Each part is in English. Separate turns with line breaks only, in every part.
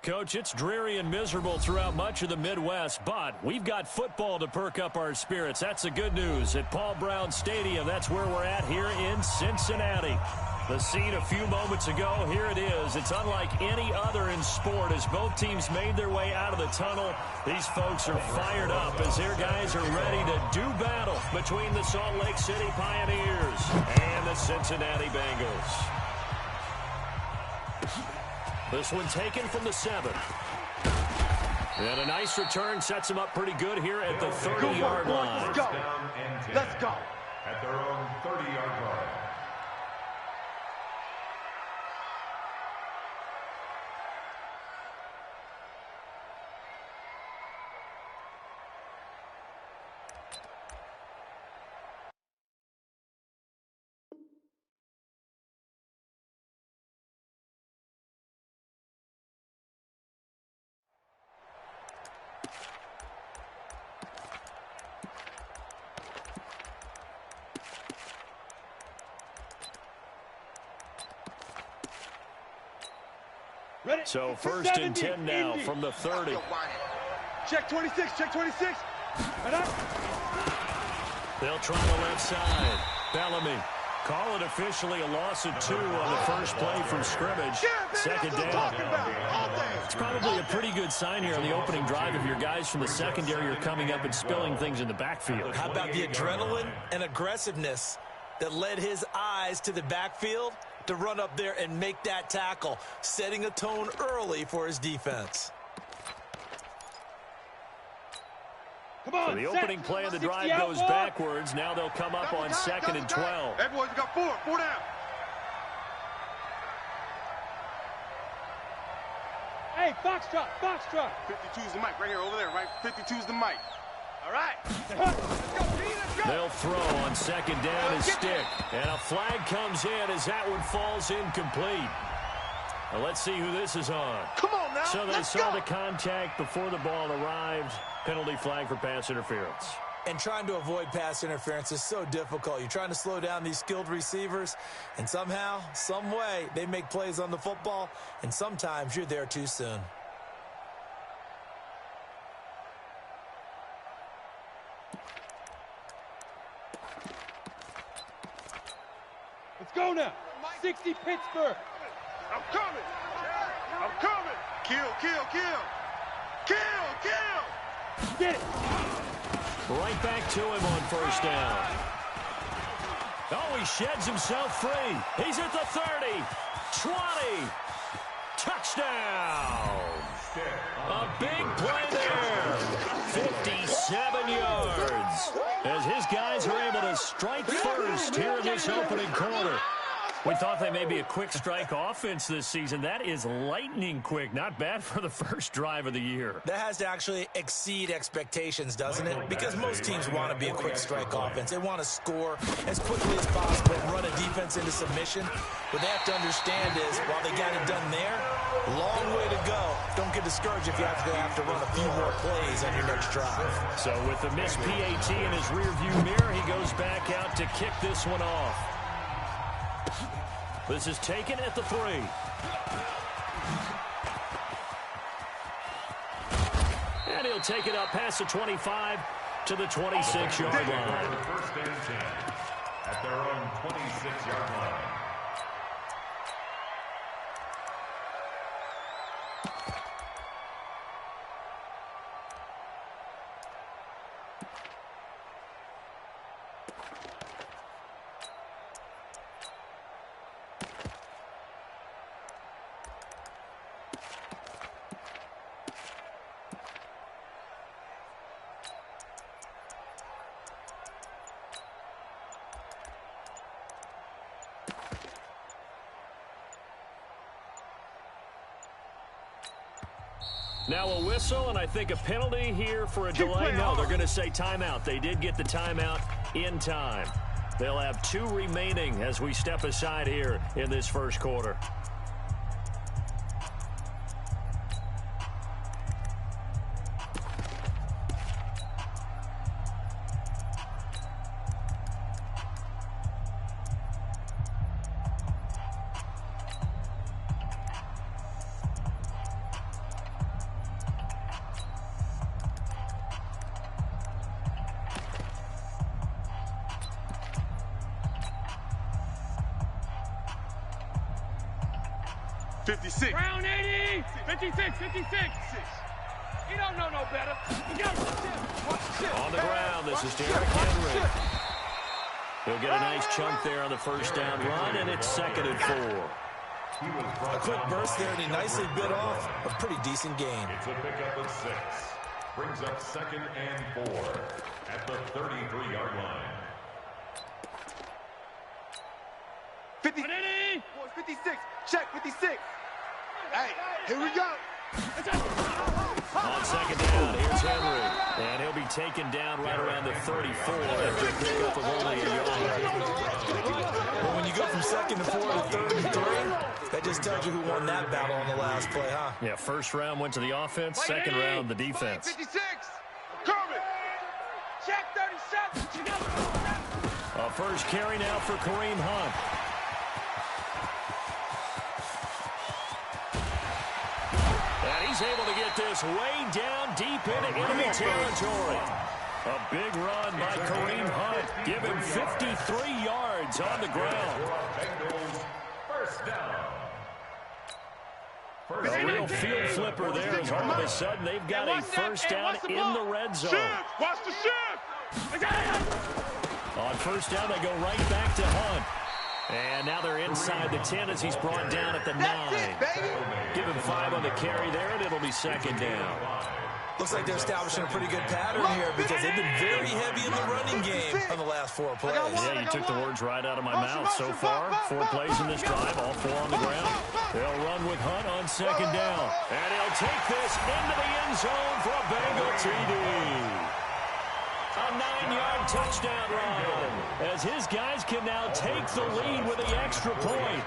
Coach, it's dreary and miserable throughout much of the Midwest, but we've got football to perk up our spirits. That's the good news. At Paul Brown Stadium, that's where we're at here in Cincinnati. The scene a few moments ago, here it is. It's unlike any other in sport as both teams made their way out of the tunnel. These folks are fired up as their guys are ready to do battle between the Salt Lake City Pioneers and the Cincinnati Bengals. This one taken from the 7. And a nice return sets them up pretty good here at the 30-yard line.
Let's go. Let's go.
At their own 30-yard line.
Ready?
So first and 10 now from the 30.
Check 26, check 26.
They'll try the left side. Bellamy. Call it officially a loss of 2 on the first play from scrimmage. Second down. It's probably a pretty good sign here on the opening drive if your guys from the secondary are coming up and spilling things in the backfield.
How about the adrenaline and aggressiveness that led his eyes to the backfield to run up there and make that tackle, setting a tone early for his defense.
Come on,
so the opening play of the drive goes backwards. Now they'll come up on 2nd and 12.
Hey, boys, you got 4 down. Hey, Foxtrot. 52's the mic right here, over there, right? 52's the mic. All right. Let's go, G, let's go.
They'll throw on 2nd down and stick. And a flag comes in as that one falls incomplete. Now let's see who this is on.
Come on now.
So they saw the contact before the ball arrived. Penalty flag for pass interference.
And trying to avoid pass interference is so difficult. You're trying to slow down these skilled receivers, and somehow, some way, they make plays on the football, and sometimes you're there too soon.
Let's go now. 60 Pittsburgh. I'm coming. Kill. Get it.
Right back to him on first down. Oh, he sheds himself free. He's at the 30, 20. Touchdown. A big play there. 57 yards. As his guys are able to strike first here in this opening quarter. We thought they may be a quick strike offense this season. That is lightning quick. Not bad for the first drive of the year.
That has to actually exceed expectations, doesn't it? Because most teams want to be a quick strike offense. They want to score as quickly as possible and run a defense into submission. What they have to understand is, while they got it done there, long way to go. Don't get discouraged if you have to run a few more plays on your next drive.
So with the missed PAT in his rearview mirror, he goes back out to kick this one off. This is taken at the 3. And he'll take it up past the 25 to the 26-yard line.
First and 10 at their own 26-yard line.
Now a whistle, and I think a penalty here for a delay. No, they're going to say timeout. They did get the timeout in time. They'll have 2 remaining as we step aside here in this first quarter.
56.
Brown 80. 56, 56. You don't know no better. You got
on the ground, this is Derrick Henry. He'll get a nice chunk there on the first down run, and it's 2nd and 4.
A quick burst there, and he nicely bit off a pretty decent gain.
It's a pickup of 6. Brings up 2nd and 4 at the 33-yard line.
50. 56. Check 56. Hey, here we go.
On 2nd down, here's Henry. And he'll be taken down right around the 34 after a pickup of only a yard.
Well, when you go from 2nd and 4 to 3rd and 3, that just tells you who won that battle on the last play, huh?
Yeah, first round went to the offense, second round the defense.
56. Coming.
Check 37.
A first carry now for Kareem Hunt. And he's able to get this way down deep into enemy territory. A big run by Kareem Hunt. Give him 53 yards on the ground.
First down.
A real field flipper there as all of a sudden they've got a first down in the red zone.
Watch the shift.
On first down, they go right back to Hunt. And now they're inside the 10 as he's brought down at the 9. Give him 5 on the carry there, and it'll be 2nd down.
Looks like they're establishing a pretty good pattern here because they've been very heavy in the running game on the last 4 plays.
Yeah, you took the words right out of my mouth. So far, 4 plays in this drive, all 4 on the ground. They'll run with Hunt on 2nd down. And he'll take this into the end zone for a Bengal TD. A 9-yard touchdown run as his guys can now take the lead with the extra point.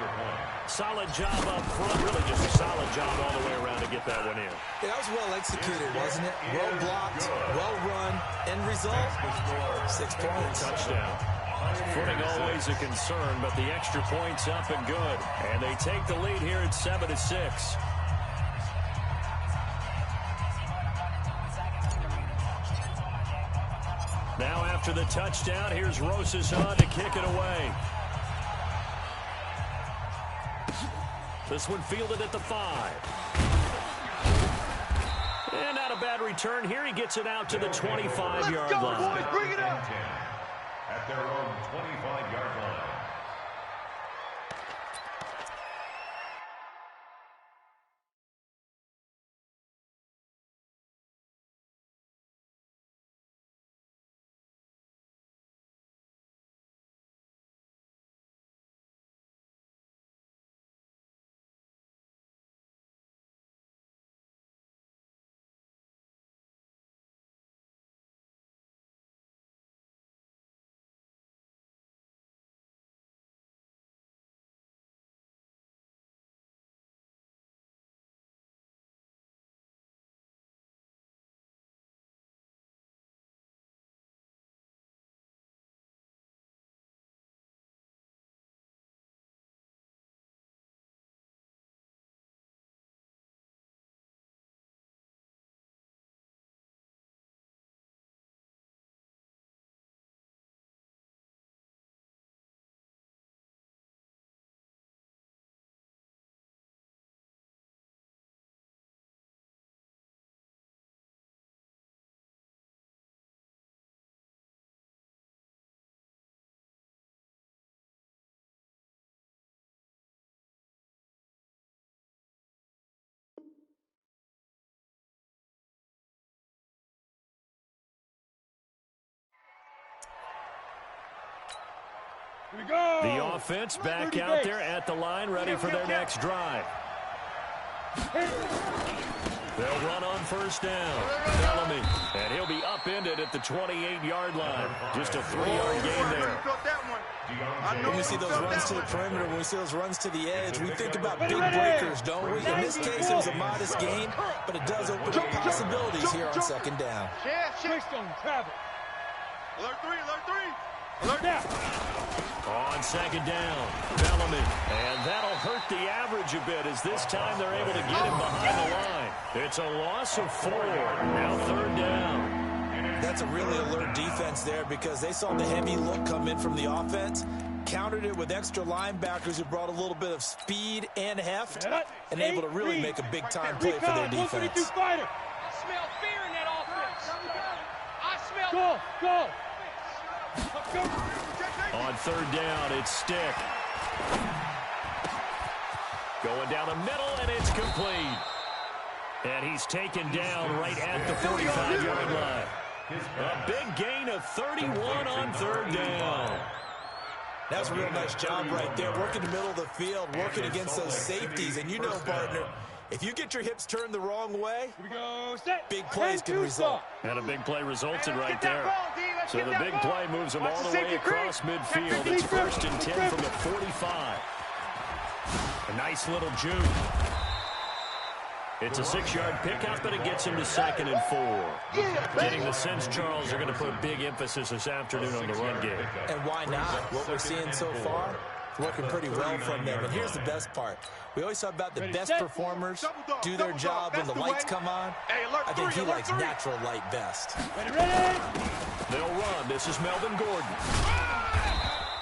Solid job up front, really just a solid job all the way around to get that one in.
Yeah, that was well executed, wasn't it? Well blocked, well run. End result, 6 points.
Touchdown. Footing always a concern, but the extra point's up and good. And they take the lead here at 7-6. Now after the touchdown, here's Rosas on to kick it away. This one fielded at the 5. And not a bad return here. He gets it out to the 25-yard line.
Bring it up.
At their own 25-yard line.
Here we go.
The offense back out there at the line, ready for their next drive. They'll run on first down. Bellamy, and he'll be upended at the 28-yard line. Just a 3-yard gain there.
When we see those runs to the perimeter, when we see those runs to the edge, we think about big breakers, don't we? In this case, it was a modest gain, but it does open up possibilities here on 2nd down.
Twist on travel.
Alert 3, alert 3.
Alert now.
On 2nd down, Bellamy. And that'll hurt the average a bit as this time they're able to get him behind the line. It's a loss of 4. Now 3rd down.
That's a really alert defense there because they saw the heavy look come in from the offense, countered it with extra linebackers who brought a little bit of speed and heft and able to really make a big-time play for their defense.
I smell fear in that offense. I smell... Go!
On third down, it's Stick. Going down the middle, and it's complete. And he's taken down right at the 45-yard line. A big gain of 31 on third down.
That's a real nice job right there, working the middle of the field, working against those safeties. And you know, partner, if you get your hips turned the wrong way, big plays can result.
And a big play resulted right there. So the big play moves them all the way across midfield. It's 1st and 10 from the 45. A nice little juke. It's a 6-yard pickup, but it gets him to 2nd and 4. Getting the sense Charles are going to put big emphasis this afternoon on the run game.
And why not? What we're seeing so far, it's working pretty well from them. And here's the best part. We always talk about the best performers do their job when the lights come on. I think he likes natural light best.
They'll run. This is Melvin Gordon.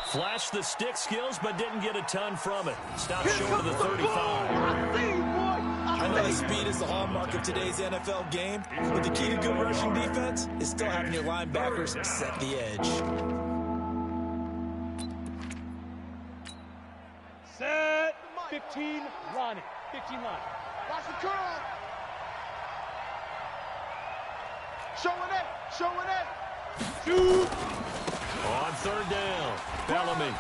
Flashed the stick skills, but didn't get a ton from it. Stopped short of the 35.
I know that speed is the hallmark of today's NFL game, but the key to good rushing defense is still having your linebackers set the edge.
Set. 15, Ronnie. 15 line.
Watch the curl. Showing it.
Shoot.
On third down, Bellamy.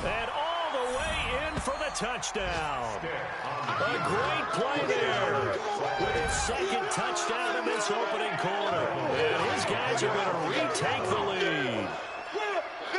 And all the way in for the touchdown. A great play there with his 2nd touchdown in this opening quarter. And his guys are going to retake the lead.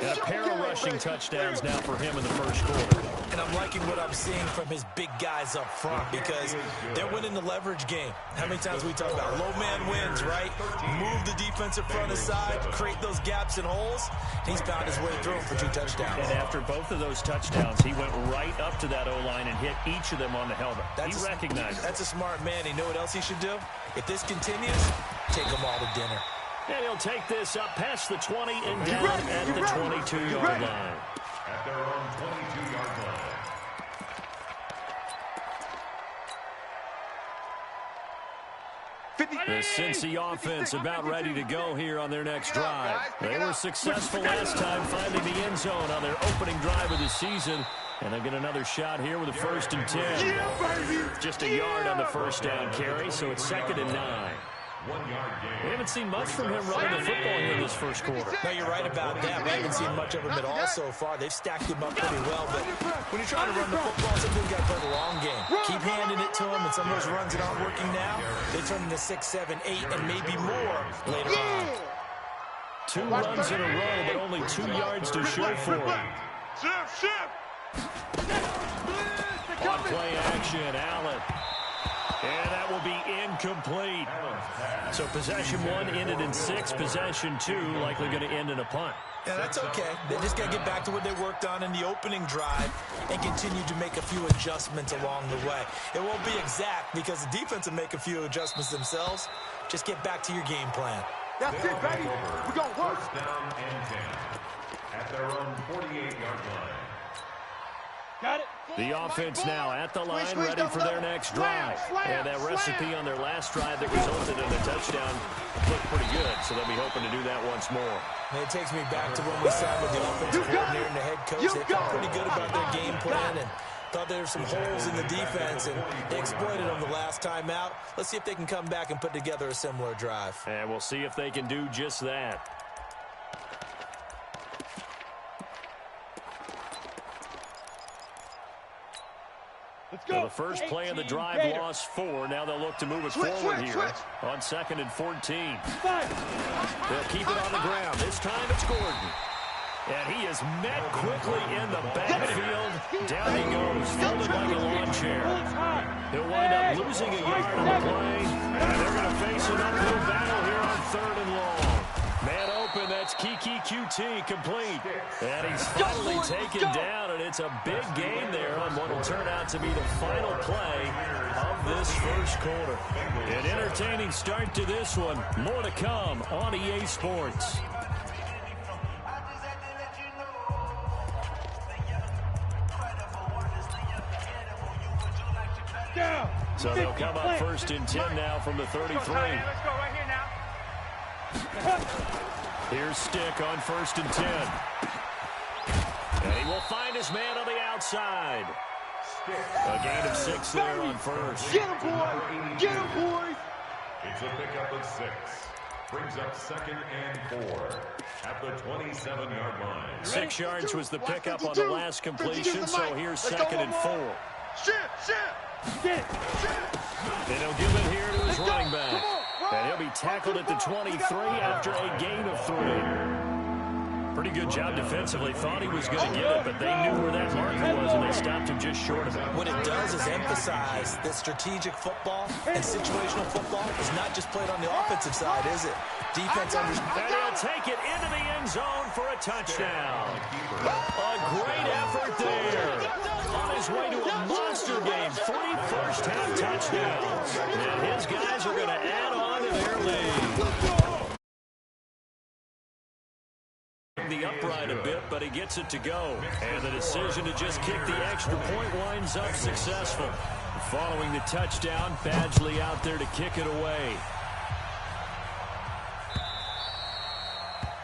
And a pair of rushing touchdowns now for him in the first quarter.
And I'm liking what I'm seeing from his big guys up front because they're winning the leverage game. How many times we talk about low man wins, right? Move the defensive front aside, create those gaps and holes. He's found his way through them for 2 touchdowns.
And after both of those touchdowns, he went right up to that O-line and hit each of them on the helmet. He recognized it.
That's a smart man. You know what else he should do? If this continues, take them all to dinner.
And he'll take this up past the 20 and down at the 22-yard line.
At their own 22-yard line.
The Cincy offense about ready to go here on their next drive. They were successful last time finding the end zone on their opening drive of the season. And they'll get another shot here with a 1st and 10. Just a yard on the first down carry, so it's 2nd and 9.
1-yard gain.
We haven't seen much from him running the football here in this first quarter.
No, you're right about that. We haven't seen much of him at all so far. They've stacked him up pretty well, but when you're trying to run the football, sometimes you got to play the long game. Keep handing it to him, and some of those runs that aren't working now, they turn into 6, 7, 8, and maybe more later on.
2 runs in a row, but only 2 yards to show for it. On play action, Allen. And that will be incomplete. So possession 1 ended in 6. Possession 2 likely going to end in a punt.
Yeah, that's okay. They just got to get back to what they worked on in the opening drive and continue to make a few adjustments along the way. It won't be exact because the defense will make a few adjustments themselves. Just get back to your game plan.
That's it, baby. We're going to work.
1st down and 10. At their own 48-yard line.
Got it.
The offense now at the line, ready for their next drive. And that recipe on their last drive that resulted in a touchdown looked pretty good, so they'll be hoping to do that once more.
And it takes me back to when we sat with the offensive coordinator and the head coach. They felt pretty good about their game plan and thought there were some holes in the defense, and they exploited them the last time out. Let's see if they can come back and put together a similar drive.
And we'll see if they can do just that. So the first play of the drive lost 4. Now they'll look to move it forward here on 2nd and 14. They'll keep it on the ground. This time it's Gordon. And he is met quickly in the backfield. Down he goes, folded like a lawn chair. He'll wind up losing a yard on the play. And they're going to face an uphill battle here on 3rd and long. Man open, that's Kiki QT complete. And he's finally taken down, and it's a big gain there on what will turn out to be the final play of this first quarter. An entertaining start to this one. More to come on EA Sports. So they'll come up 1st and 10 now from the 33.
Let's go right here now.
Here's Stick on 1st and 10. And he will find his man on the outside. A gain of 6 there on 1st.
Get him, boy! Get him, boys!
It's a pickup of 6. Brings up 2nd and 4 at the 27-yard line.
6 yards was the pickup on the last completion, so here's 2nd and 4.
Shift!
And he'll give it here to his running back. And he'll be tackled at the 23 after a gain of 3. Pretty good job defensively. Thought he was going to get it, but they knew where that marker was, and they stopped him just short of it.
What it does is emphasize that strategic football and situational football is not just played on the offensive side, is it? Defense understands.
And he'll take it into the end zone for a touchdown. A great effort there. On his way to a monster game. 3 first-half touchdowns. And his guys are going to add on to their lead. The upright a bit, but he gets it to go. And the decision to just kick the extra point winds up successful. Following the touchdown, Badgley out there to kick it away.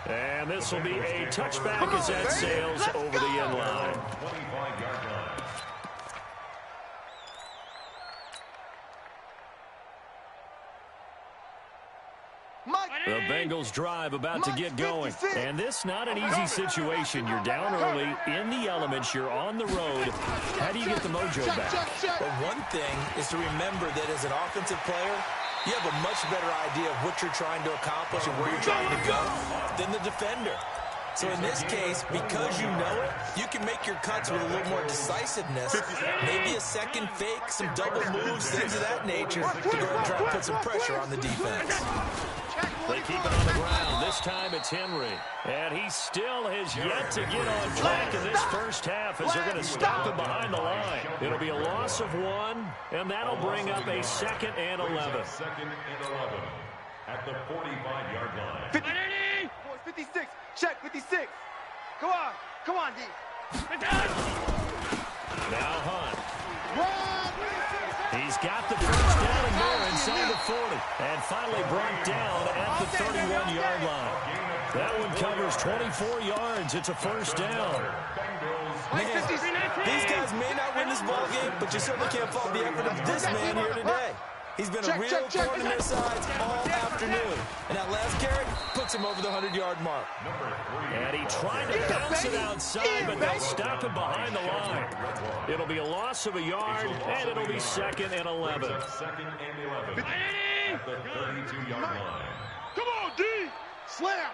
And this will be a touchback as that sails over the end line.
25-yard line.
The Bengals drive about to get going. And this not an easy situation. You're down early, in the elements, you're on the road. How do you get the mojo back?
But one thing is to remember that as an offensive player, you have a much better idea of what you're trying to accomplish and where you're trying to go than the defender. So in this case, because you know it, you can make your cuts with a little more decisiveness. Maybe a second fake, some double moves, things of that nature to go ahead and try to put some pressure on the defense.
They keep it on the ground. This time it's Henry. And he still has yet to get on track in this first half as they're going to stop him behind the line. It'll be a loss of 1, and that'll bring up a 2nd and 11.
2nd and 11 at the 45-yard line.
56. Check 56. Come on, D.
Now Hunt. He's got the first down and more inside the 40. And finally brought down at the 31-yard line. That one covers 24 yards. It's a first down.
Man, these guys may not win this ball game, but you certainly can't fault the effort of this man here today. He's been a real thorn in their sides all afternoon. And that last carry puts him over the 100-yard mark.
And he tried to bounce it outside, but they'll stop him behind the line. It'll be a loss of a yard, and it'll be 2nd and 11.
2nd and 11 at the 32-yard line.
Come on, D. Slam.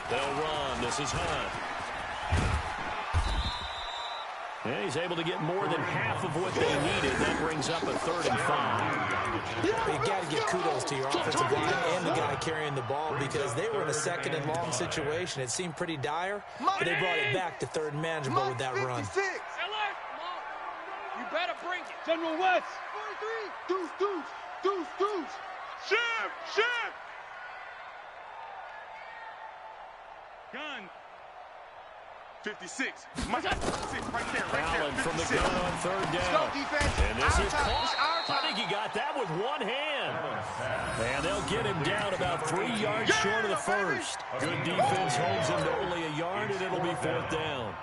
They'll run. This is Hunt. And he's able to get more than half of what they needed. That brings up a 3rd and 5.
You got to give kudos to your offensive line and the guy carrying the ball because they were in a 2nd and long situation. It seemed pretty dire, but they brought it back to 3rd and manageable with that run.
You better bring it.
General West. 43. Deuce. Shift. Gun. 56. Right there.
Allen from the gun on 3rd down. And this is caught. I think he got that with one hand. And they'll get him down about 3 yards short of the first. Good defense holds him to only a yard, and it'll be 4th down.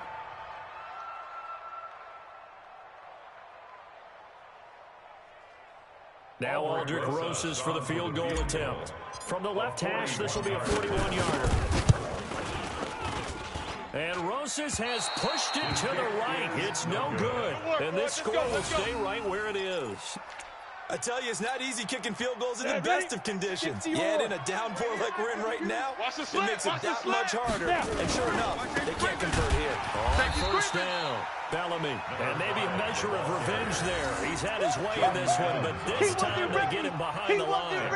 Now Aldrick Rosas for the field goal attempt. From the left hash, this will be a 41-yarder. And Rosas has pushed it to the right. It's no good. And this score will stay right where it is.
I tell you, it's not easy kicking field goals in the best of conditions. Yeah, in a downpour like we're in right now, it makes it that much harder. And sure enough, they can't convert here.
On 1st down, Bellamy. And maybe a measure of revenge there. He's had his way in this one, but this time they get him behind the line.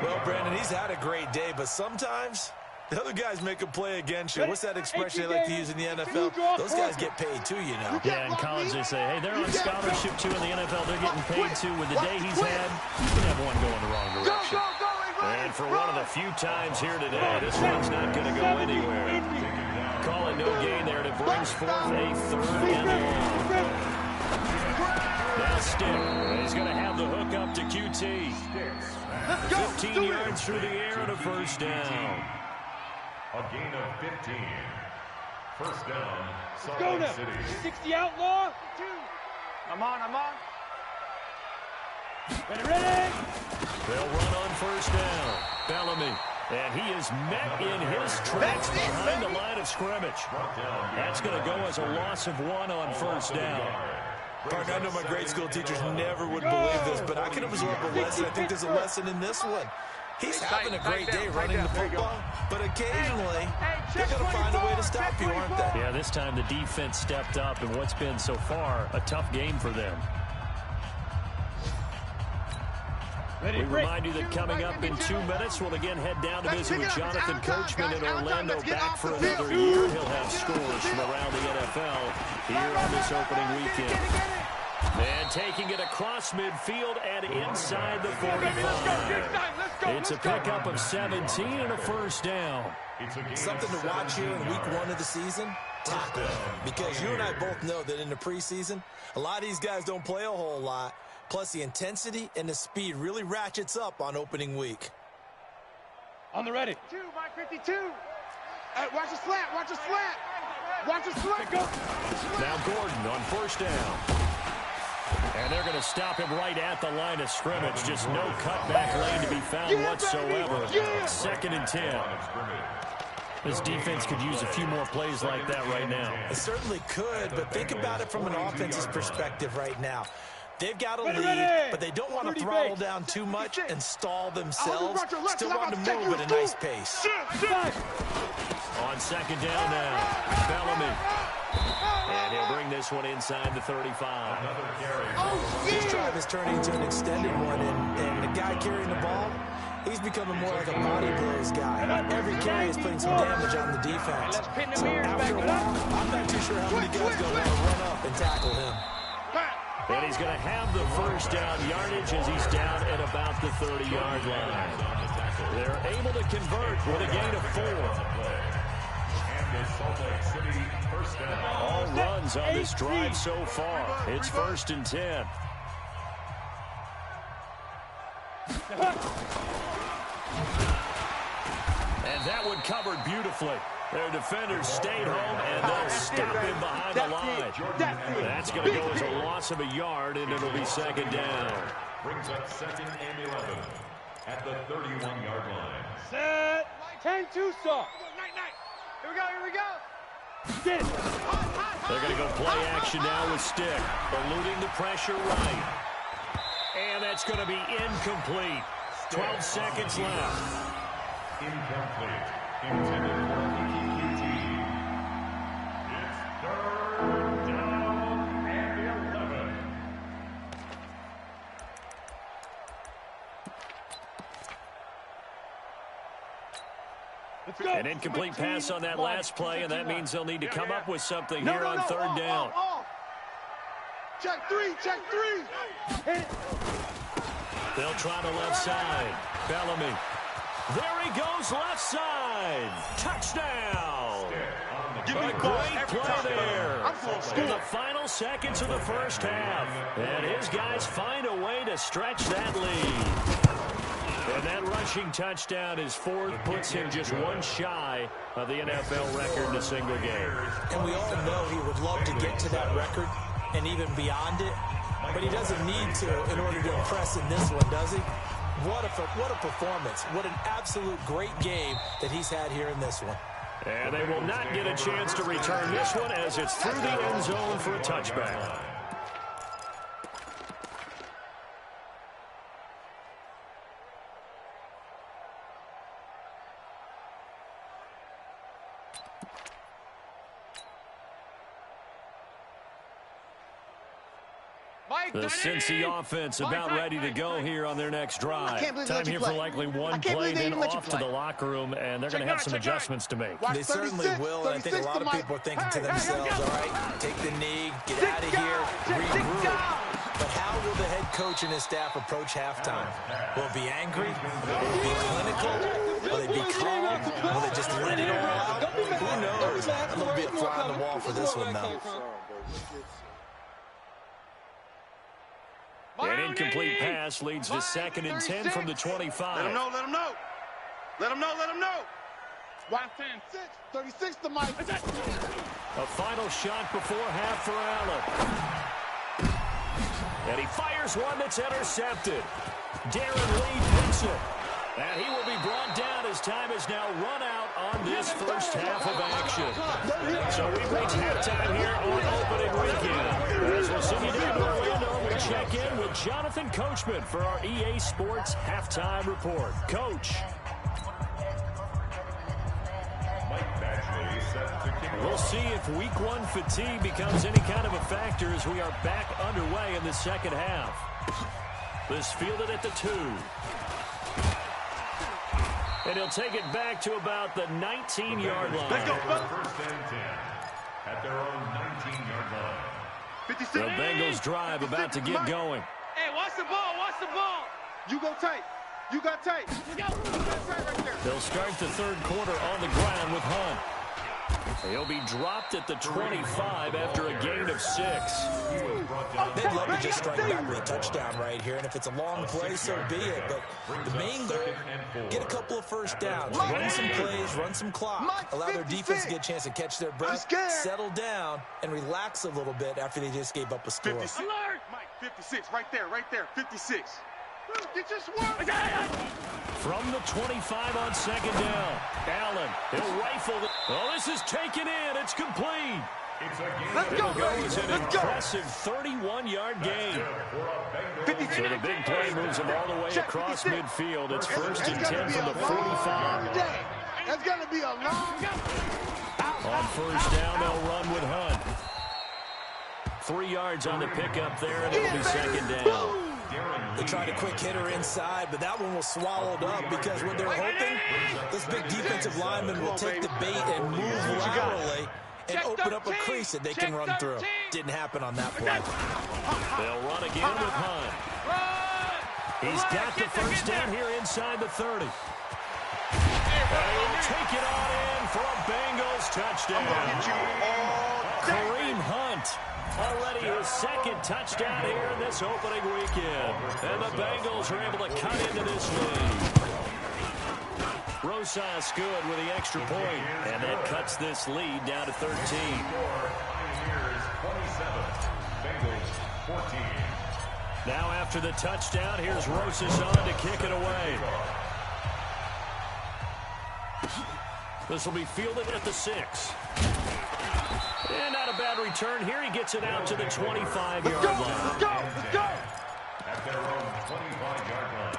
Well, Brandon, he's had a great day, but sometimes the other guys make a play against you. What's that expression they like to use in the NFL? Those guys get paid too, you know.
Yeah, in college they say, hey, they're on scholarship too in the NFL. They're getting paid too. With the day he's had, you can have one going the wrong direction. And for one of the few times here today, this one's not going to go anywhere. Calling no gain there, and it brings forth a 3rd and long. stick. He's going to have the hook up to QT. 15 yards through the air and a first down.
A gain of 15. First down, Salt
Go
Lake
now.
City.
60 outlaw. I'm on. Ready.
They'll run on first down. Bellamy. And he is met in his tracks behind the line of scrimmage. That's going to go as a loss of 1 on first down.
Partner, I know my grade school teachers never would believe this, but I can absorb a lesson. I think there's a lesson in this one. He's having a great day running the football, but occasionally they're going to find a way to stop you, aren't they?
Yeah, this time the defense stepped up in what's been so far a tough game for them. We remind you that coming up in 2 minutes, we'll again head down to visit with Jonathan Coachman in Orlando, back for another year. He'll have scores from around the NFL here on this opening weekend. And taking it across midfield and inside the 45. It's a pickup of 17 and a first down.
Something to watch here in week 1 of the season, tackle. Because you and I both know that in the preseason, a lot of these guys don't play a whole lot. Plus, the intensity and the speed really ratchets up on opening week.
On the ready.
2, Mike 52. Watch the slant. Watch the slant.
Go.
Now Gordon on first down. And they're going to stop him right at the line of scrimmage. Just no cutback lane to be found whatsoever. 2nd and 10. This defense could use a few more plays like that right now.
It certainly could, but think about it from an offense's perspective right now. They've got a lead, but they don't want to throttle down too much and stall themselves. Still want to move at a nice pace.
On 2nd down now, Bellamy. And he'll bring this one inside the 35.
This drive is turning into an extended one, and the guy carrying the ball, he's becoming more like a body blows guy. Every carry is putting some damage on the defense. So after a while, I'm not too sure how many guys don't want to run up and tackle him.
And he's going to have the first down yardage as he's down at about the 30-yard line. They're able to convert with a gain of 4. All runs on this drive so far. It's 1st and 10. And that one covered beautifully. Their defenders stayed home, and they'll stop him behind the line. That's going to go as a loss of a yard, and it'll be 2nd down.
Brings up 2nd and 11 at the 31-yard line.
Set. 10-2 saw.
Here we go.
Get it.
They're going to go play action now with Stick. Eluding the pressure right. And that's going to be incomplete. 12 seconds left.
Incomplete. Intended for QT. It's 3rd down and 11.
Let's go.
An incomplete pass on that last play, and that means they'll need to come up with something here on 3rd down.
Check 3.
Hit it.
They'll try the left side. Bellamy. There he goes, left side. Touchdown. A great play there. In the final seconds of the first half. And his guys find a way to stretch that lead. And that rushing touchdown is 4th, puts him just 1 shy of the NFL record in a single game.
And we all know he would love to get to that record and even beyond it, but he doesn't need to in order to impress in this one, does he? What a performance. What an absolute great game that he's had here in this one.
And they will not get a chance to return this one as it's through the end zone for a touchback. The Cincy offense about ready to go here on their next drive. Time here for likely one play, then off to the locker room, and they're going to have some adjustments to make.
They certainly will, and I think a lot of people are thinking to themselves, all right, take the knee, get out of here, regroup. But how will the head coach and his staff approach halftime? Will they be angry? Will they be clinical? Will they be calm? Will they just let it all out? Who knows? A little bit fly on the wall for this one, though.
incomplete pass leads to 2nd and 10 from the 25.
Let him know, let him know. Let him know, let him know.
Watch 10, 36 to Mike.
A final shot before half for Allen. And he fires one that's intercepted. Darren Lee picks it. And he will be brought down as time has now run out on this first half of action. So we've reached halftime here on opening weekend. As we'll send you down to Orlando, we check in with Jonathan Coachman for our EA Sports Halftime Report. Coach. We'll see if week 1 fatigue becomes any kind of a factor as we are back underway in the second half. This fielded at the 2. And he'll take it back to about the 19-yard line.
Let's go,
First and 10 at their own 19-yard line.
56.
The Bengals drive about to get going.
Hey, watch the ball, watch the ball.
You go tight. You got tight.
You go.
You got tight right there.
They'll start the third quarter on the ground with Hunt. He'll be dropped at the 25 after a gain of 6.
They'd love to just strike back with a touchdown right here, and if it's a long play, so be it. But the main goal, get a couple of first downs, run some plays, run some clock, allow their defense to get a chance to catch their breath, settle down, and relax a little bit after they just gave up a score.
56.
Alert!
Mike, 56, right there, 56. Get your swarm.
From the 25 on 2nd down. Allen, he'll rifle it. Oh, this is taken in. It's complete.
Let's go,
It's an impressive 31-yard gain.
56.
So the big play moves him all the way across midfield. It's 1st and 10 from the 45.
That's going to be a long day.
On 1st down, they'll run with Hunt. 3 yards on the pickup there, and it'll be 2nd down.
They tried a quick hitter inside, but that one was swallowed up because what they're hoping, this big defensive lineman will take the bait and move laterally and open up a crease that they can run through. Didn't happen on that play.
They'll run again with Hunt. He's got the 1st down here inside the 30. And he'll take it on in for a Bengals touchdown. Kareem Hunt. Already his 2nd touchdown here in this opening weekend. And the Bengals are able to cut into this lead. Rosas good with the extra point. And that cuts this lead down to 13.
Pioneers 27, Bengals 14.
Now after the touchdown, here's Rosas on to kick it away. This will be fielded at the 6. And not a bad return here. He gets it out to the 25-yard line.
Let's go.
At their own 25-yard line.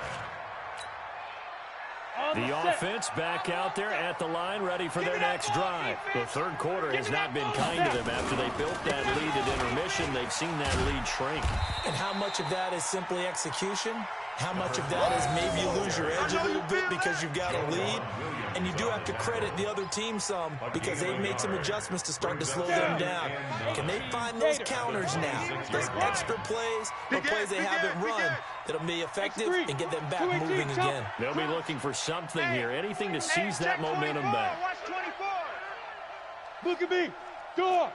The offense back out there at the line, ready for their next drive. The third quarter has not been kind to them. After they built that lead at intermission, they've seen that lead shrink.
And how much of that is simply execution? How much of that is maybe you lose your edge a little bit because you've got a lead? And you do have to credit the other team some because they've made some adjustments to start to slow them down. Can they find those counters now? Those extra plays or plays they haven't run that'll be effective and get them back moving again.
They'll be looking for something here, anything to seize that momentum back.
Watch 24.
Look at me. Go.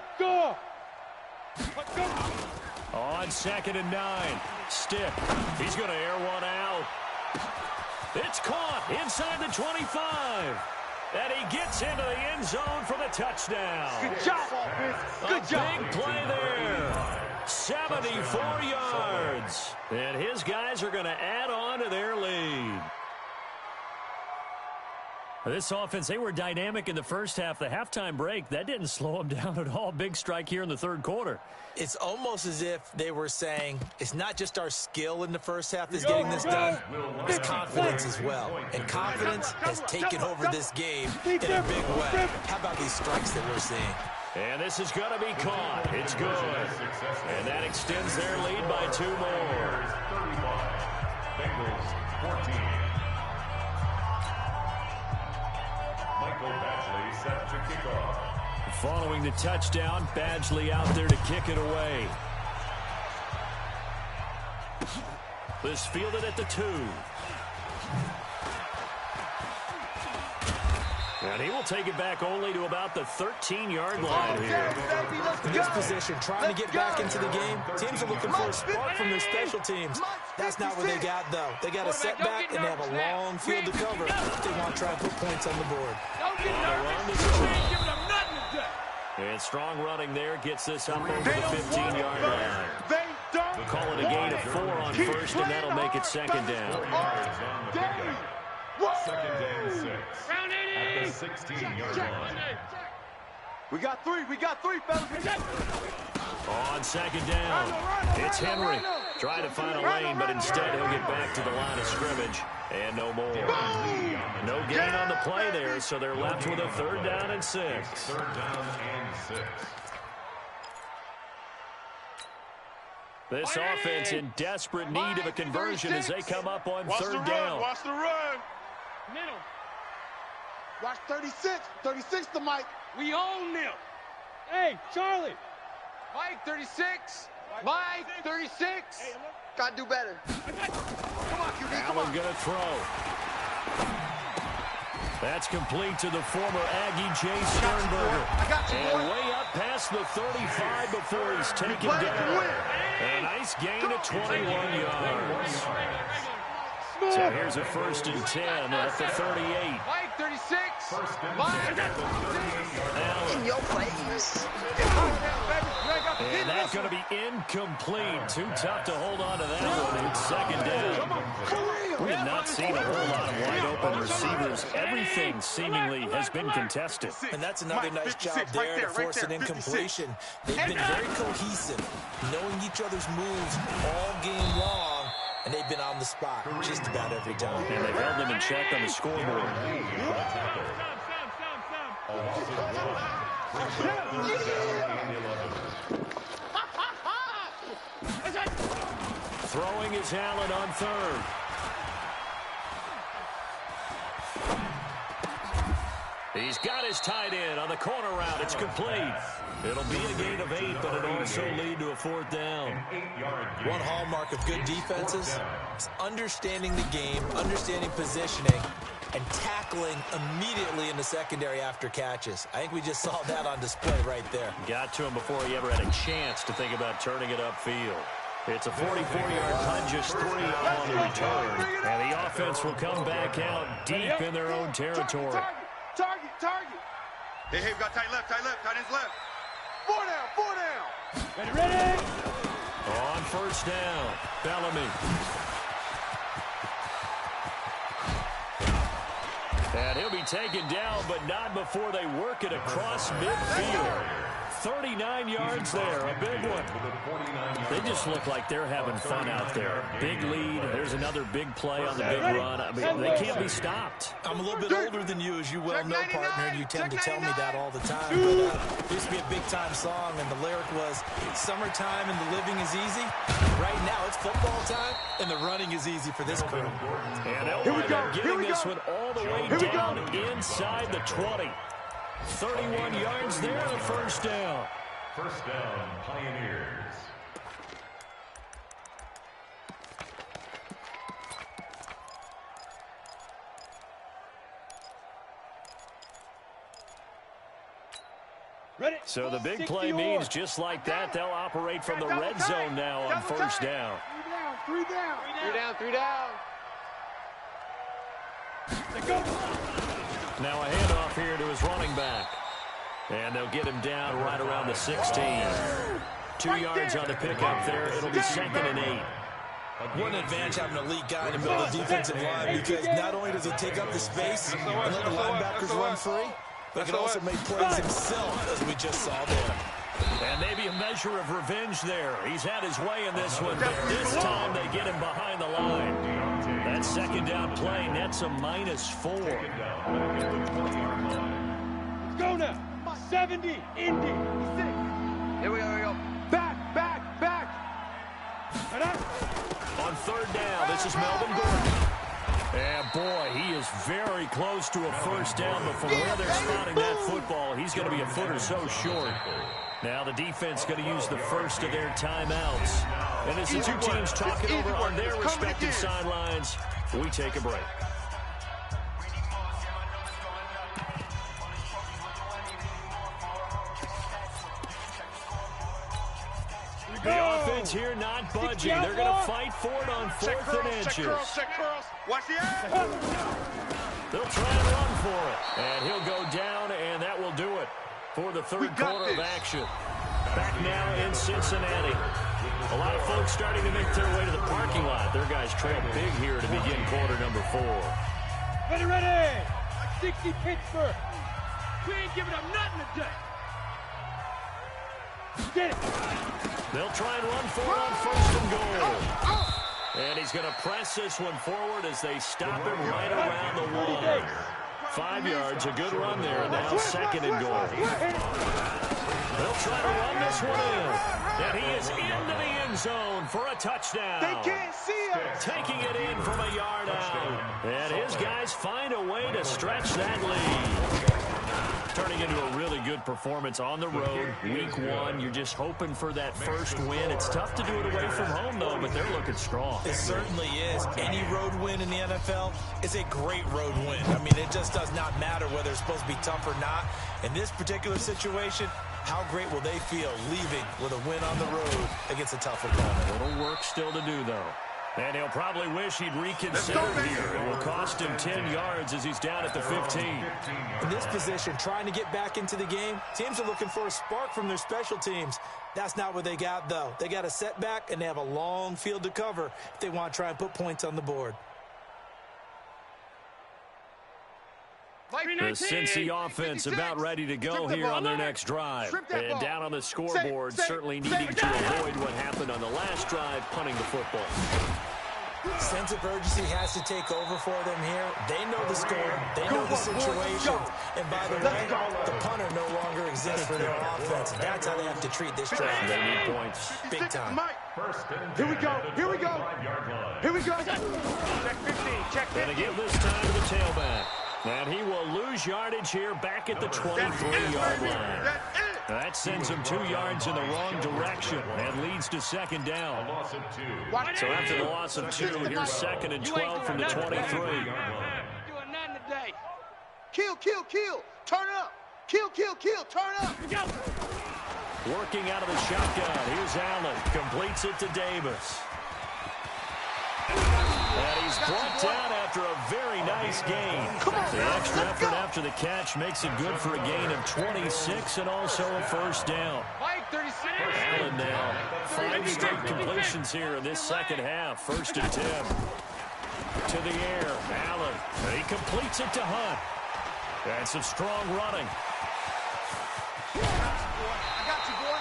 Let's go.
On 2nd and 9. Stick. He's going to air one out. It's caught inside the 25. And he gets into the end zone for the touchdown.
Good job, offense. Good job.
Big play there. 74 yards. And his guys are going to add on to their lead. This offense, they were dynamic in the first half. The halftime break, that didn't slow them down at all. Big strike here in the third quarter.
It's almost as if they were saying, it's not just our skill in the first half that's getting this done, it's confidence as well. And confidence has taken over this game in a big way. How about these strikes that we're seeing?
And this is going to be caught. It's good. And that extends their lead by 2 more.
35, Bengals 14. Michael Badgley set to kick off.
Following the touchdown, Badgley out there to kick it away. This fielded at the 2. And he will take it back only to about the 13-yard line here.
In this position, trying to get back into the game, teams are looking for a spark from their special teams. That's not what they got, though. They got a setback, and they have a long field to cover. They want to try and put points on the board.
Don't get nervous. You ain't giving them nothing to do.
And strong running there gets this up over the 15-yard line.
They don't.
We'll call it a gain of 4 on first, and that'll make it second down.
Second and 6.
Round
At
80.
the 16-yard line.
We got three, fellas.
On second down, it's Henry. Trying to find a lane, but instead he'll get back to the line of scrimmage. And no more. No gain on the play there, so they're left with a 3rd down and 6.
3rd down and 6.
This offense in desperate need of a conversion as they come up on 3rd down.
Watch the run.
Middle.
Watch 36. 36 to Mike.
We own them.
Hey, Charlie.
Mike, 36. Mike, 36.
Gotta do better. Come on, QB.
Allen gonna throw. That's complete to the former Aggie Jay Sternberger. And way up past the 35 before he's taken down. A nice gain of 21 yards. So here's a 1st and 10 at the 38.
Mike, 36. Mike.
Allen.
In your face.
And that's going to be incomplete. Too tough to hold on to that one. It's 2nd down. We have not seen a whole lot of wide-open receivers. Everything seemingly has been contested.
And that's another nice job there to force an incompletion. They've been very cohesive, knowing each other's moves all game long, and they've been on the spot just about every time.
And they've held them in check on the scoreboard. Throwing is Allen on 3rd. He's got his tight end on the corner route. It's complete. It'll be a gain of 8, but it'll also lead to a 4th down.
One hallmark of good defenses is understanding the game, understanding positioning, and tackling immediately in the secondary after catches. I think we just saw that on display right there.
Got to him before he ever had a chance to think about turning it upfield. It's a 44-yard punt, just 3 on the return. And the offense will come back out deep in their own territory.
Target. Hey, we got tight left, tight ends left. 4 down.
Ready?
On 1st down, Bellamy. And he'll be taken down, but not before they work it across midfield. 39 yards there, a big one. They just look like they're having fun out there. Big lead. There's another big play on the big run. I mean, they can't be stopped.
I'm a little bit older than you, as you well know, partner, and you tend to tell me that all the time. But it used to be a big-time song, and the lyric was, summertime and the living is easy. Right now, it's football time, and the running is easy for this crew.
And they'll wind up getting this one all the way down inside the 20. 31 yards there, the 1st down.
1st down, Pioneers.
Ready?
So the big play means just like that, they'll operate from the red zone now on 1st down.
3 down.
3 down.
Now a handoff here to his running back. And they'll get him down right around the 16. 2 yards on the pickup there. It'll be 2nd and 8.
What an advantage having an elite guy in the middle of the defensive line, because not only does he take up the space and let the linebackers run free, but he can also make plays himself, as we just saw there.
And maybe a measure of revenge there. He's had his way in this one, but this time they get him behind the line. That 2nd down play nets a -4.
Go now. 70, Indy. 6.
Here we go.
Back.
On 3rd down, this is Melvin Gordon. And boy, he is very close to a 1st down, but from where they're spotting that football, he's going to be a foot or so short. Now the defense going to use the first of their timeouts. And as the two teams talking over on their respective sidelines, we take a break. Lions here not budging. They're going to fight for it on 4th and inches.
Check curls. Watch the ass.
They'll try and run for it. And he'll go down, and that will do it for the third quarter of action. Back now in Cincinnati. A lot of folks starting to make their way to the parking lot. Their guys trail big here to begin quarter number 4.
Ready. 60 Pittsburgh. We ain't giving up nothing today. Get it.
They'll try and run for it on 1st and goal. And he's going to press this one forward as they stop him right around the 1. 5 yards, a good run there. Now 2nd and goal. They'll try to run this one in. And he is into the end zone for a touchdown.
They can't see him.
Taking it in from a yard out. And his guys find a way to stretch that lead. Turning into a really good performance on the road. Week 1, you're just hoping for that first win. It's tough to do it away from home, though, but they're looking strong.
It certainly is. Any road win in the NFL is a great road win. I mean, it just does not matter whether it's supposed to be tough or not. In this particular situation, how great will they feel leaving with a win on the road against a tough opponent?
A little work still to do, though. And he'll probably wish he'd reconsidered here. It will cost him 10 yards as he's down at the 15.
In this position, trying to get back into the game, teams are looking for a spark from their special teams. That's not what they got, though. They got a setback, and they have a long field to cover if they want to try and put points on the board.
The Cincy offense about ready to go here on their next drive. And down on the scoreboard, certainly needing to avoid what happened on the last drive, punting the football.
Sense of urgency has to take over for them here. They know the score. They know the situation. And by the way, the punter no longer exists for their offense. That's how they have to treat this drive.
They need points.
Big time.
Here we go. Here we go. Here we go.
Check 15. Check 15.
Going to give this time to the tailback. And he will lose yardage here back at the 23-yard line. That sends him 2 yards in the wrong direction and leads to 2nd down. So after the loss of 2, here's 2nd and 12 from the 23.
Doing nothing today.
Kill. Turn up. Kill. Turn up.
Working out of the shotgun. Here's Allen. Completes it to Davis. And he's brought down after a very nice gain. The extra effort after the catch makes it good for a gain of 26 and also a 1st down. Allen now, 5 straight completions here in this second half. 1st and 10. To the air, Allen. He completes it to Hunt. And some strong running.
I got you, boy.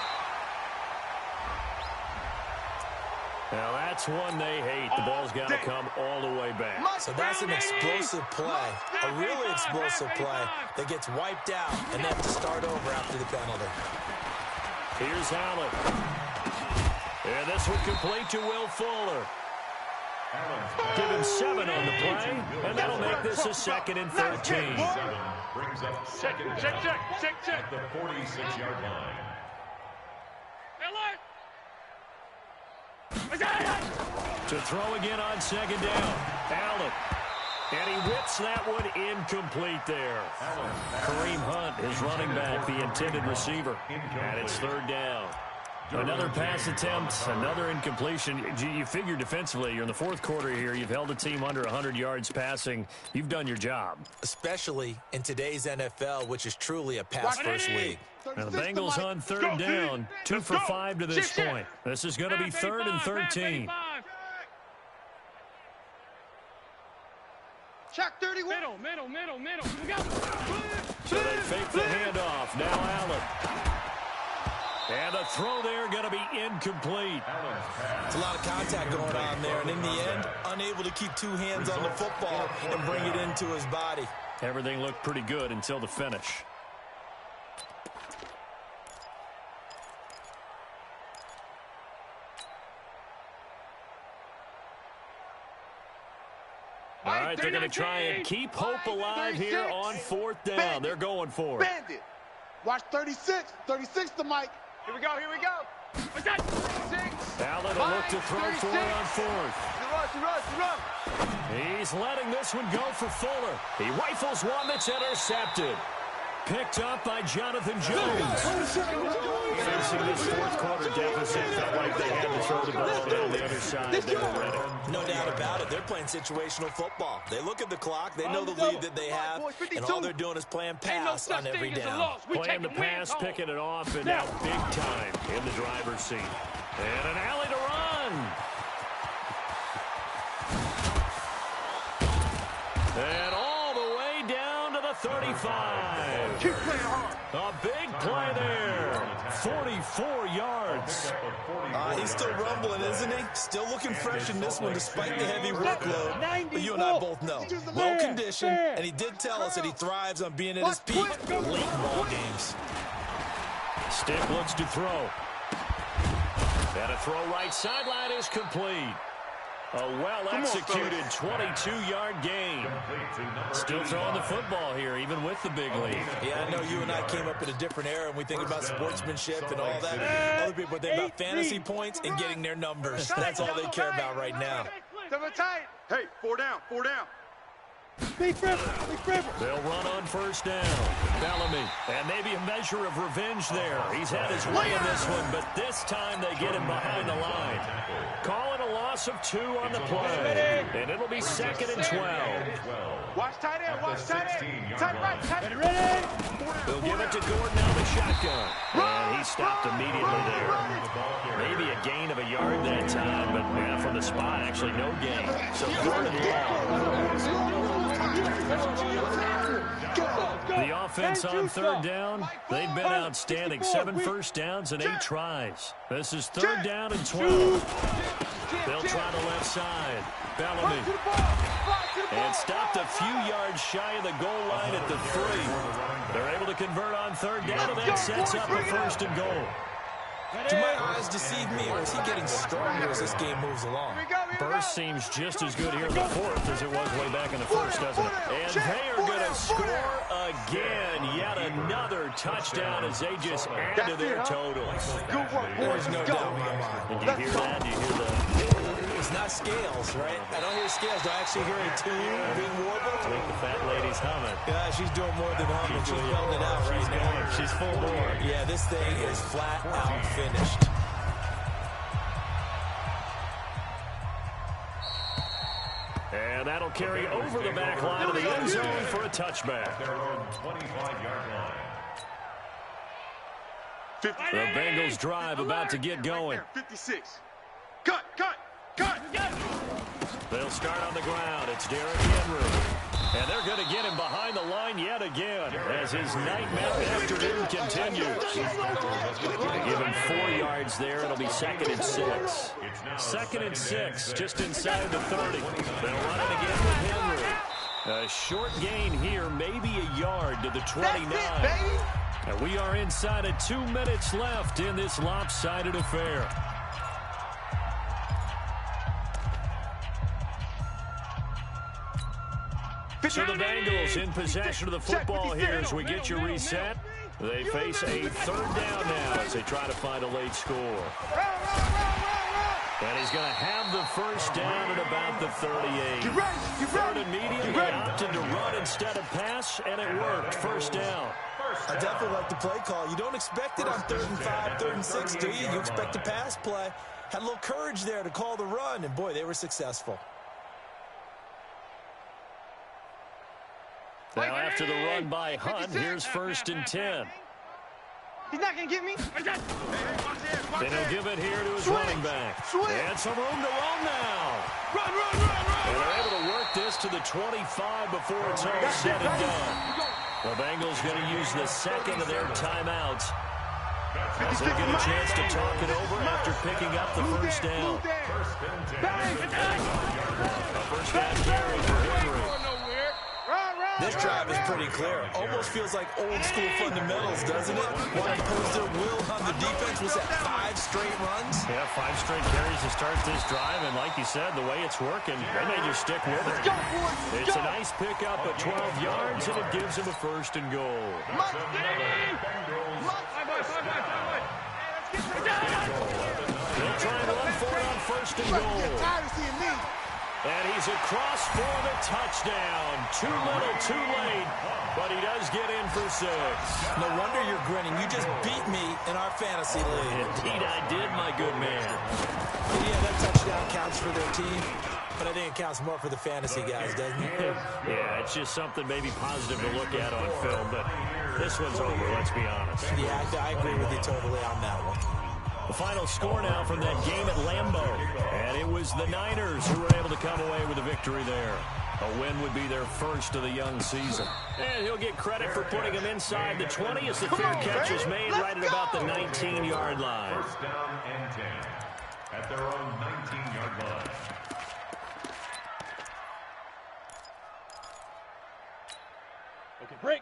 Now that's one they hate. The ball's got to come all the way back.
So that's an explosive play, a really explosive play that gets wiped out, and they have to start over after the penalty.
Here's Allen. And this one complete to Will Fuller. Give him 7 on the play, and that'll make this a 2nd and 13.
Brings up 2nd down at the 46-yard line.
To throw again on 2nd down. Allen. And he whips that one incomplete there. Kareem Hunt is running back, the intended receiver. And it's 3rd down. Another pass attempt, another incompletion. You figure defensively, you're in the 4th quarter here. You've held a team under 100 yards passing. You've done your job.
Especially in today's NFL, which is truly a pass-first league.
Now the Bengals on 3rd down, 2 for 5 to this point. This is going to be 3rd and 13.
Check 31.
Middle. We go.
So they fake the handoff. Now Allen. And the throw there going to be incomplete.
It's a lot of contact going on there, and in the end, unable to keep 2 hands on the football and bring it into his body.
Everything looked pretty good until the finish. All right, they're going to try and keep hope alive here on 4th down. They're going for it.
Bandit. Watch 36. 36 to Mike.
Here we go. What's that? 6.
Allen will look to throw for it on 4th.
You run.
He's letting this one go for Fuller. He rifles one that's intercepted. Picked up by Jonathan Jones. Facing this fourth quarter deficit, felt like they had to throw the ball down the other side. They were ready.
No doubt about it. They're playing situational football. They look at the clock. They know the lead that they have, and all they're doing is playing pass on every down.
Playing the pass, picking it off, and now big time in the driver's seat. And an alley to run. And all the way down to the 35.
Keep playing hard.
A big play there. 44 yards.
He's still rumbling, isn't he? Still looking fresh in this one despite the heavy workload. But you and I both know. Well conditioned, and he did tell us that he thrives on being at his peak late ball games.
Stick looks to throw. And a throw right sideline is complete. A well-executed 22-yard gain. Still throwing the football here, even with the big lead.
Yeah, I know you and I came up in a different era, and we think about sportsmanship and all that. Other people think about fantasy points and getting their numbers. That's all they care about right now.
Hey, 4 down, 4 down.
They'll run on first down. Bellamy. And maybe a measure of revenge there. He's had his way in this one, but this time they get him behind the line. Call it a loss of 2 on the play. And it'll be 2nd and 12.
Watch tight end, watch tight end. Tight right, tight end.
Ready?
They'll give it to Gordon out of the shotgun. And he stopped immediately there. Maybe a gain of a yard that time, but from the spot, actually no gain. So Gordon long. The offense on third down, they've been outstanding. 7 first downs and 8 tries. This is 3rd down and 12. They'll try the left side. Bellamy. And stopped a few yards shy of the goal line at the 3. They're able to convert on 3rd down, and that sets up a 1st and goal.
Do my eyes deceive me, or is he getting stronger as this game moves along?
Burst seems just as good here in the 4th as it was way back in the 1st, doesn't it? And they are going to score again. Yet another touchdown as they just add to their totals.
There's no doubt in my mind.
And do you hear that? Do you hear the...
It's not scales, right? I don't hear scales. Do I actually hear a tune being warbled?
I think the fat lady's humming.
Yeah, she's doing more than humming. She's belting it out right now.
She's full bore.
Yeah, this thing is flat out finished.
And that'll carry over the back line of the end zone for a touchback.
Their own 25-yard line.
The Bengals drive about to get going.
56. Cut, cut, cut.
They'll start on the ground. It's Derrick Henry. And they're going to get him behind the line yet again as his nightmare afternoon continues. They give him 4 yards there. It'll be 2nd and 6. 2nd and 6, just inside the 30. They'll run it again with Henry. A short gain here, maybe a yard to the 29. And we are inside of 2 minutes left in this lopsided affair. So the Bengals in possession of the football here as we get your reset. They face a 3rd down now as they try to find a late score. And he's going to have the 1st down at about the 38. 3rd and medium, they opted to run instead of pass, and it worked. 1st down.
I definitely like the play call. You don't expect it on 3rd and 5, 3rd and 6, do you? You expect a pass play. Had a little courage there to call the run, and boy, they were successful.
Now after the run by Hunt, here's 1st and 10.
He's not going to get me.
Then he'll give it here to his running back. And some room to run now.
Run.
And they're able to work this to the 25 before it's all said and done. The Bengals going to use the 2nd of their timeouts as they get a chance to talk it over after picking up the 1st down. A 1st down carry for Henry.
This drive is pretty clear. Almost feels like old school fundamentals, doesn't it? Want to impose their will on the defense. Was that 5 straight runs?
Yeah, 5 straight carries to start this drive, and like you said, the way it's working, they may just stick with it. It's a nice pickup at 12 yards, and it gives them a 1st and goal. They'll try and run for it on 1st and goal. And he's across for the touchdown. Too little, too late, but he does get in for 6.
No wonder you're grinning. You just beat me in our fantasy league.
Indeed I did, my good man.
Well, yeah, that touchdown counts for their team, but I think it counts more for the fantasy guys, doesn't it?
Yeah, it's just something maybe positive to look at on film, but this one's over, let's be honest.
Yeah, I agree with you totally on that one.
The final score now from that game at Lambeau. And it was the Niners who were able to come away with a victory there. A win would be their first of the young season. And he'll get credit for putting him inside the 20 as the fair catch is made right at about the 19-yard line.
First down and 10 at their own 19-yard line.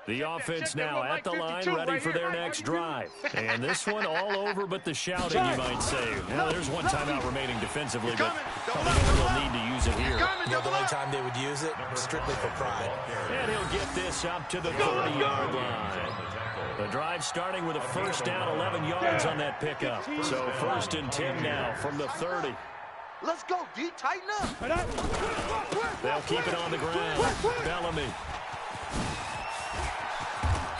The offense now at the line, ready for their next drive. And this one all over but the shouting, you might say. Now, there's one timeout remaining defensively, but they'll need to use it here.
You know, the only time they would use it, strictly for pride.
And he'll get this up to the 30-yard line. The drive starting with a first down, 11 yards on that pickup. So 1st and 10 now from the 30.
Let's go, D. Tighten up.
They'll keep it on the ground. Bellamy.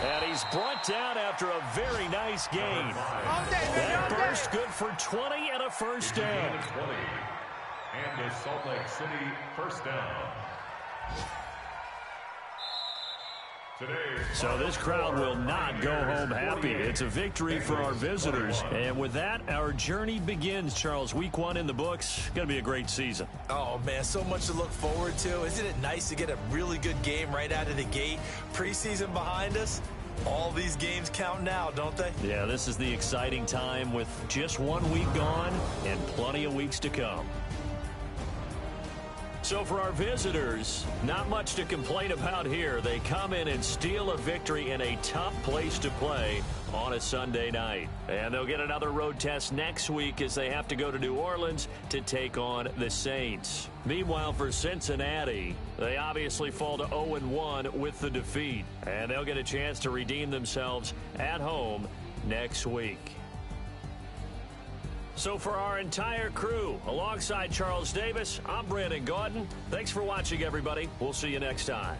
And he's brought down after a very nice gain. That burst good for 20 and a first down.
And the Salt Lake City first down.
So this crowd will not go home happy. It's a victory for our visitors. And with that, our journey begins, Charles. Week 1 in the books. Going to be a great season.
Oh, man, so much to look forward to. Isn't it nice to get a really good game right out of the gate? Preseason behind us. All these games count now, don't they?
Yeah, this is the exciting time with just 1 week gone and plenty of weeks to come. So for our visitors, not much to complain about here. They come in and steal a victory in a tough place to play on a Sunday night. And they'll get another road test next week as they have to go to New Orleans to take on the Saints. Meanwhile, for Cincinnati, they obviously fall to 0-1 with the defeat. And they'll get a chance to redeem themselves at home next week. So for our entire crew, alongside Charles Davis, I'm Brandon Gaudin. Thanks for watching, everybody. We'll see you next time.